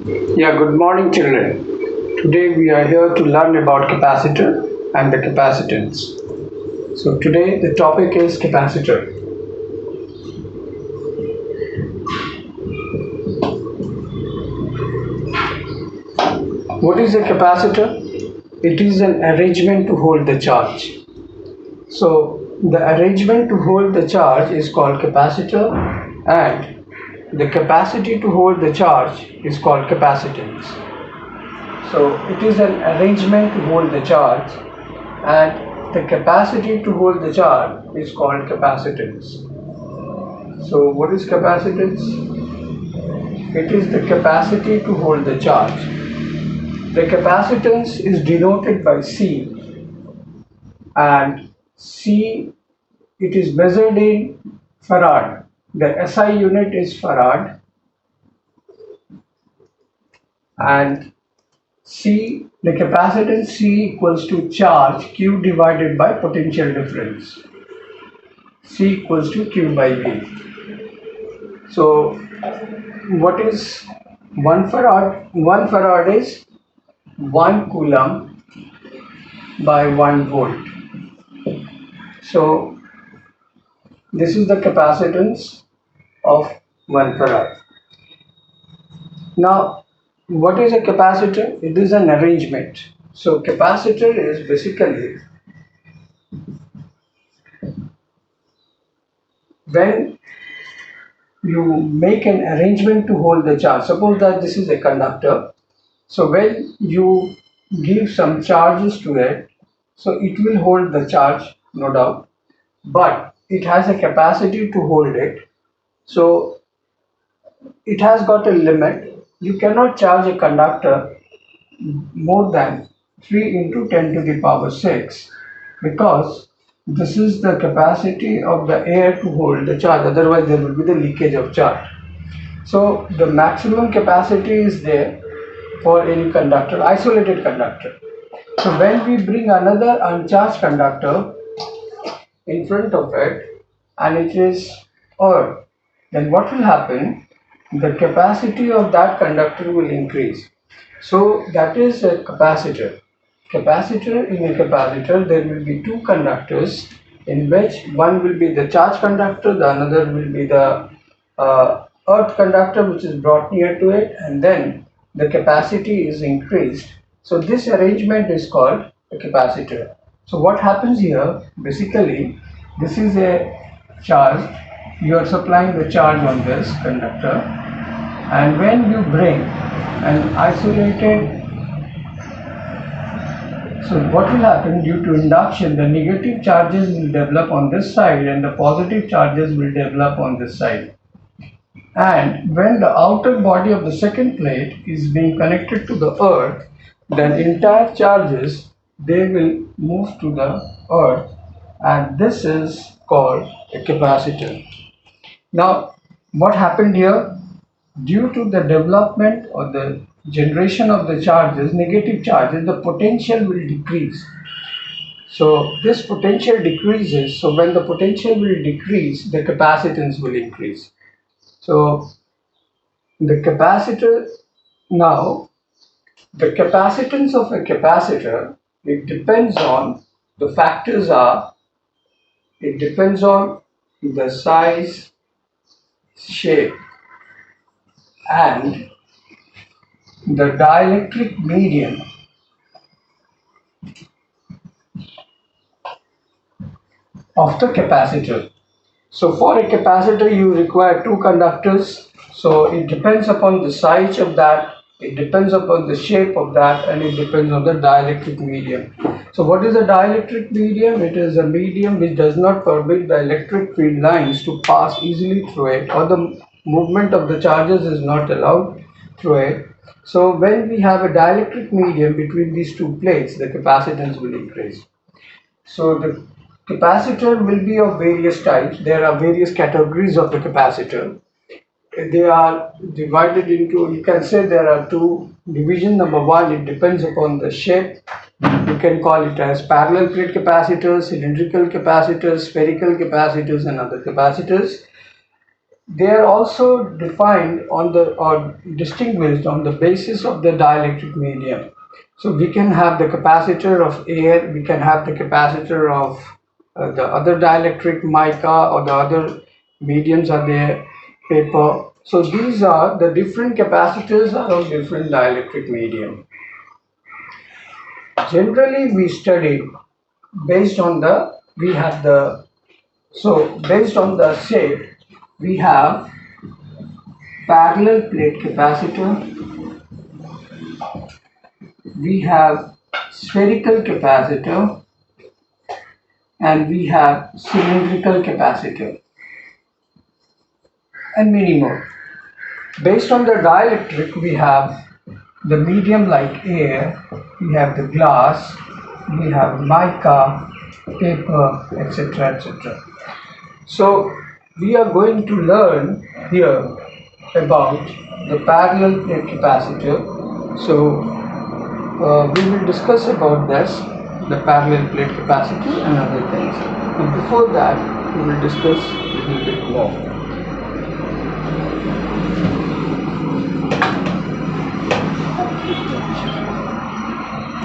Yeah, good morning, children. Today we are here to learn about capacitor and the capacitance. So today the topic is capacitor. What is a capacitor? It is an arrangement to hold the charge. So the arrangement to hold the charge is called capacitor, and the capacity to hold the charge is called capacitance. So it is an arrangement to hold the charge, and the capacity to hold the charge is called capacitance. So what is capacitance? It is the capacity to hold the charge. The capacitance is denoted by C, and C, it is measured in farad. The SI unit is farad, and C, the capacitance C equals to charge Q divided by potential difference. C equals to Q by V. So what is 1 farad? 1 farad is 1 coulomb by 1 volt. So this is the capacitance of 1 farad. Now, what is a capacitor? It is an arrangement. So capacitor is basically when you make an arrangement to hold the charge. Suppose that this is a conductor. So when you give some charges to it, so it will hold the charge, no doubt, but it has a capacity to hold it. So it has got a limit. You cannot charge a conductor more than 3 into 10 to the power 6, because this is the capacity of the air to hold the charge, otherwise there will be the leakage of charge. So the maximum capacity is there for any conductor, isolated conductor. So when we bring another uncharged conductor in front of it and it is earth, then what will happen? The capacity of that conductor will increase. So that is a capacitor. Capacitor, in a capacitor there will be two conductors, in which one will be the charge conductor, the another will be the earth conductor, which is brought near to it, and then the capacity is increased. So this arrangement is called a capacitor. So what happens here, basically this is a charge, you are supplying the charge on this conductor, and when you bring an isolated, so what will happen, due to induction the negative charges will develop on this side and the positive charges will develop on this side. And when the outer body of the second plate is being connected to the earth, then entire charges, they will move to the earth, and this is called a capacitor. Now what happened here? Due to the development or the generation of the charges, negative charges, the potential will decrease. So this potential decreases. So when the potential will decrease, the capacitance will increase. So the capacitor, now the capacitance of a capacitor, it depends on, the factors are, it depends on the size, shape, and the dielectric medium of the capacitor. So for a capacitor you require two conductors. So it depends upon the size of that, it depends upon the shape of that, and it depends on the dielectric medium. So what is a dielectric medium? It is a medium which does not permit the electric field lines to pass easily through it, or the movement of the charges is not allowed through it. So when we have a dielectric medium between these two plates, the capacitance will increase. So the capacitor will be of various types. There are various categories of the capacitor. They are divided into, you can say there are two division. Number one, it depends upon the shape. You can call it as parallel plate capacitors, cylindrical capacitors, spherical capacitors, and other capacitors. They are also defined on the or distinguished on the basis of the dielectric medium. So we can have the capacitor of air, we can have the capacitor of the other dielectric mica or the other mediums are there, paper. So these are the different capacitors are of different dielectric medium. Generally we study based on the we have the so based on the shape we have parallel plate capacitor, we have spherical capacitor, and we have cylindrical capacitor, and many more. Based on the dielectric, we have the medium like air, we have the glass, we have mica, paper, etc. etc. So, we are going to learn here about the parallel plate capacitor. So, we will discuss about this, the parallel plate capacity and other things. But before that, we will discuss a little bit more.